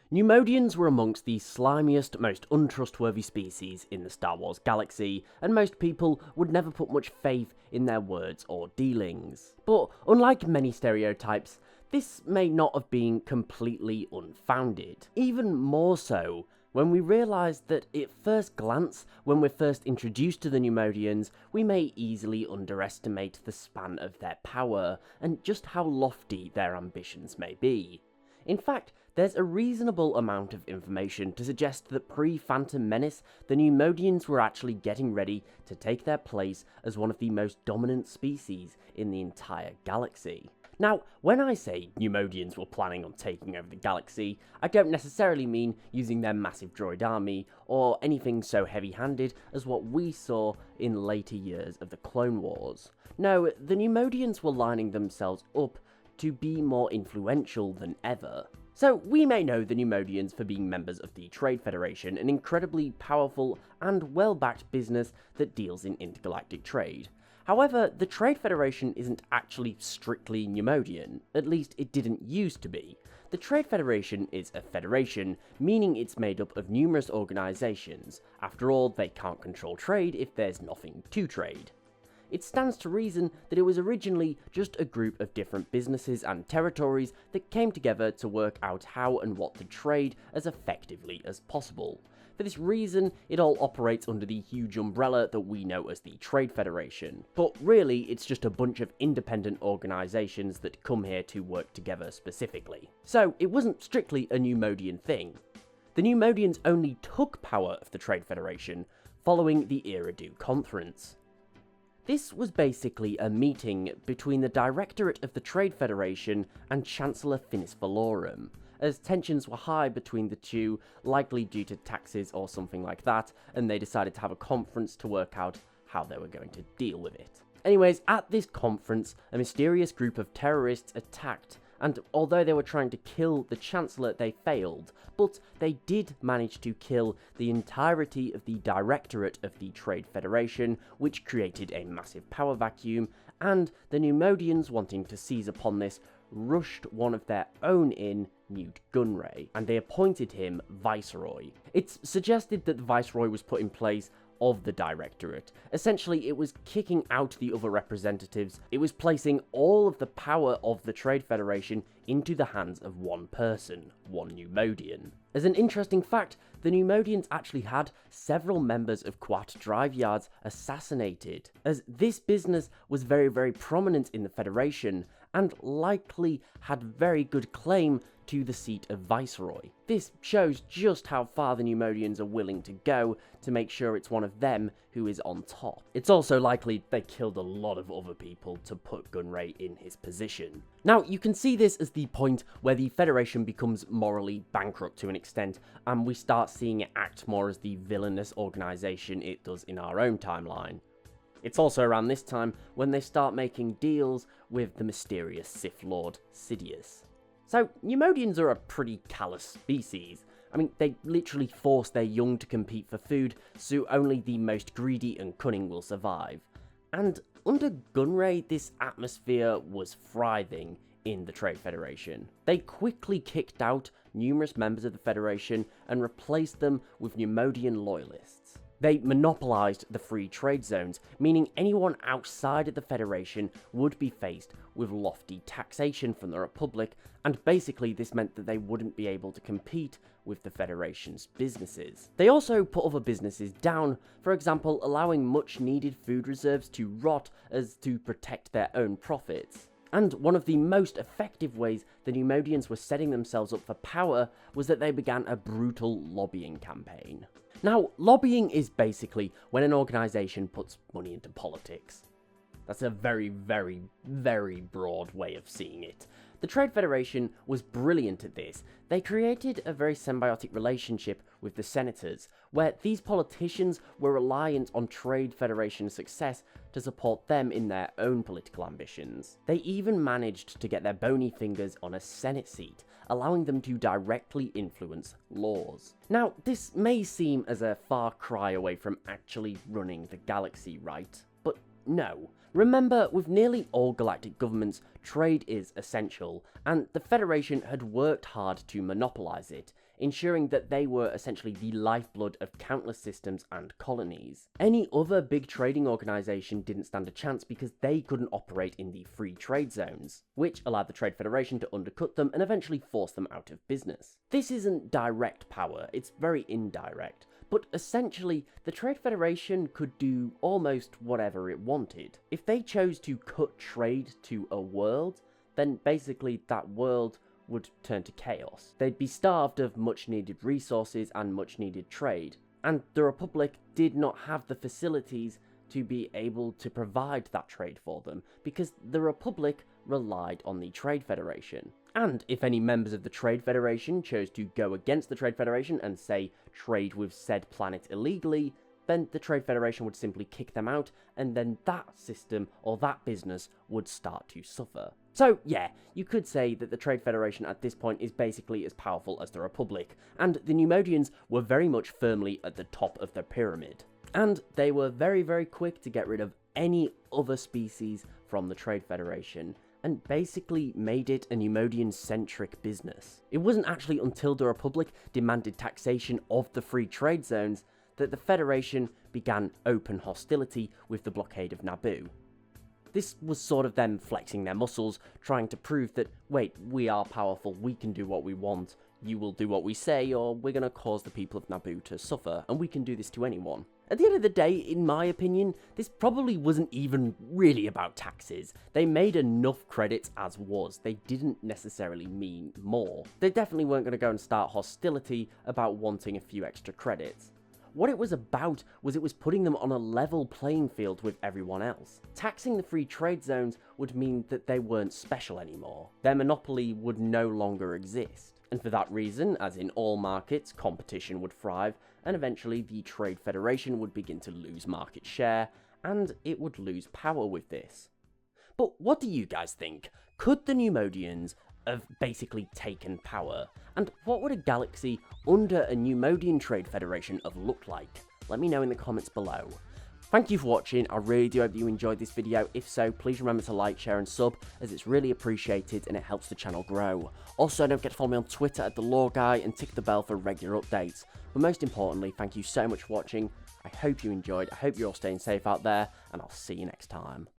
Neimoidians were amongst the slimiest, most untrustworthy species in the Star Wars galaxy, and most people would never put much faith in their words or dealings. But unlike many stereotypes, this may not have been completely unfounded. Even more so, when we realise that at first glance, when we're first introduced to the Neimoidians, we may easily underestimate the span of their power, and just how lofty their ambitions may be. In fact, there's a reasonable amount of information to suggest that pre-Phantom Menace, the Neimoidians were actually getting ready to take their place as one of the most dominant species in the entire galaxy. Now, when I say Neimoidians were planning on taking over the galaxy, I don't necessarily mean using their massive droid army, or anything so heavy-handed as what we saw in later years of the Clone Wars. No, the Neimoidians were lining themselves up to be more influential than ever. So we may know the Neimoidians for being members of the Trade Federation, an incredibly powerful and well-backed business that deals in intergalactic trade. However, the Trade Federation isn't actually strictly Neimoidian, at least it didn't used to be. The Trade Federation is a federation, meaning it's made up of numerous organisations. After all, they can't control trade if there's nothing to trade. It stands to reason that it was originally just a group of different businesses and territories that came together to work out how and what to trade as effectively as possible. For this reason, it all operates under the huge umbrella that we know as the Trade Federation. But really, it's just a bunch of independent organisations that come here to work together specifically. So, it wasn't strictly a Neimoidian thing. The Neimoidians only took power of the Trade Federation following the Eridu Conference. This was basically a meeting between the Directorate of the Trade Federation and Chancellor Finis Valorum, as tensions were high between the two, likely due to taxes or something like that, and they decided to have a conference to work out how they were going to deal with it. Anyways, at this conference, a mysterious group of terrorists attacked, and although they were trying to kill the Chancellor, they failed, but they did manage to kill the entirety of the Directorate of the Trade Federation, which created a massive power vacuum, and the Neimoidians, wanting to seize upon this, rushed one of their own in, Newt Gunray, and they appointed him Viceroy. It's suggested that the Viceroy was put in place of the Directorate. Essentially, it was kicking out the other representatives. It was placing all of the power of the Trade Federation into the hands of one person, one Neimoidian. As an interesting fact, the Neimoidians actually had several members of Quat Drive Yards assassinated, as this business was very prominent in the Federation, and likely had very good claim to the seat of Viceroy. This shows just how far the Neimoidians are willing to go to make sure it's one of them who is on top. It's also likely they killed a lot of other people to put Gunray in his position. Now, you can see this as the point where the Federation becomes morally bankrupt to an extent, and we start seeing it act more as the villainous organisation it does in our own timeline. It's also around this time when they start making deals with the mysterious Sith Lord Sidious. So, Neimoidians are a pretty callous species. I mean, they literally force their young to compete for food, so only the most greedy and cunning will survive. And under Gunray, this atmosphere was thriving in the Trade Federation. They quickly kicked out numerous members of the Federation and replaced them with Neimoidian loyalists. They monopolised the free trade zones, meaning anyone outside of the Federation would be faced with lofty taxation from the Republic, and basically this meant that they wouldn't be able to compete with the Federation's businesses. They also put other businesses down, for example allowing much needed food reserves to rot as to protect their own profits. And one of the most effective ways the Neimoidians were setting themselves up for power was that they began a brutal lobbying campaign. Now, lobbying is basically when an organisation puts money into politics. That's a very broad way of seeing it. The Trade Federation was brilliant at this. They created a very symbiotic relationship with the senators, where these politicians were reliant on Trade Federation success to support them in their own political ambitions. They even managed to get their bony fingers on a Senate seat, allowing them to directly influence laws. Now, this may seem as a far cry away from actually running the galaxy, right? But no. Remember, with nearly all galactic governments, trade is essential, and the Federation had worked hard to monopolise it. ensuring that they were essentially the lifeblood of countless systems and colonies. Any other big trading organisation didn't stand a chance because they couldn't operate in the free trade zones, which allowed the Trade Federation to undercut them and eventually force them out of business. This isn't direct power, it's very indirect, but essentially the Trade Federation could do almost whatever it wanted. If they chose to cut trade to a world, then basically that world would turn to chaos. They'd be starved of much needed resources and much needed trade, and the Republic did not have the facilities to be able to provide that trade for them, because the Republic relied on the Trade Federation. And if any members of the Trade Federation chose to go against the Trade Federation and say trade with said planet illegally, then the Trade Federation would simply kick them out, and then that system or that business would start to suffer. So yeah, you could say that the Trade Federation at this point is basically as powerful as the Republic, and the Neimoidians were very much firmly at the top of the pyramid. And they were very, very quick to get rid of any other species from the Trade Federation, and basically made it a Neimoidian-centric business. It wasn't actually until the Republic demanded taxation of the free trade zones that the Federation began open hostility with the blockade of Naboo. This was sort of them flexing their muscles, trying to prove that, wait, we are powerful, we can do what we want, you will do what we say, or we're going to cause the people of Naboo to suffer, and we can do this to anyone. At the end of the day, in my opinion, this probably wasn't even really about taxes. They made enough credits as was. They didn't necessarily mean more. They definitely weren't going to go and start hostility about wanting a few extra credits. What it was about was it was putting them on a level playing field with everyone else. Taxing the free trade zones would mean that they weren't special anymore. Their monopoly would no longer exist. And for that reason, as in all markets, competition would thrive, and eventually the Trade Federation would begin to lose market share, and it would lose power with this. But what do you guys think? Could the Neimoidians have basically taken power? And what would a galaxy under a Neimoidian Trade Federation have looked like? Let me know in the comments below. Thank you for watching, I really do hope you enjoyed this video. If so, please remember to like, share and sub, as it's really appreciated and it helps the channel grow. Also, don't forget to follow me on Twitter at @TheLawGuy and tick the bell for regular updates. But most importantly, thank you so much for watching, I hope you enjoyed, I hope you're all staying safe out there, and I'll see you next time.